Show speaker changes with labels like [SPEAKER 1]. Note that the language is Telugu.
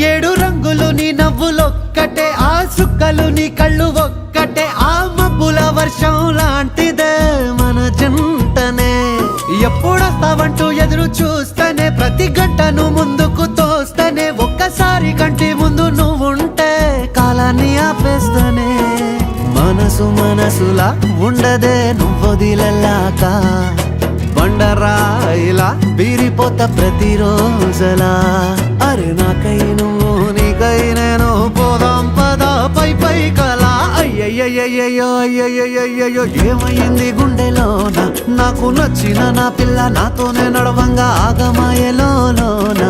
[SPEAKER 1] ఏడు రంగులు నీ నవ్వులొక్కటే, ఆ సుక్కలు నీ కళ్ళు ఒక్కటే, ఆ మబ్బుల వర్షం లాంటిదే మన జంటనే. ఎప్పుడొస్తావంటూ ఎదురు చూస్తేనే, ప్రతి గంటను ముందుకు తోస్తేనే, ఒక్కసారి కంటి ముందు నువ్వుంటే కాలాన్ని ఆపేస్తేనే. మనసులా ఉండదే నువ్వొదిలెళ్ళాక, బండరాయిలా బీరిపోత ప్రతిరోజలా. అరే నాకై నువ్వు నీకై నేను, పోదాం పదా పై కలా. అయ్యయ్యయ్యో అయ్యయ్యయ్యో ఏమైంది గుండెలోన, నాకు నచ్చిన నా పిల్ల నాతోనే నడవంగా ఆగమాయలోనా.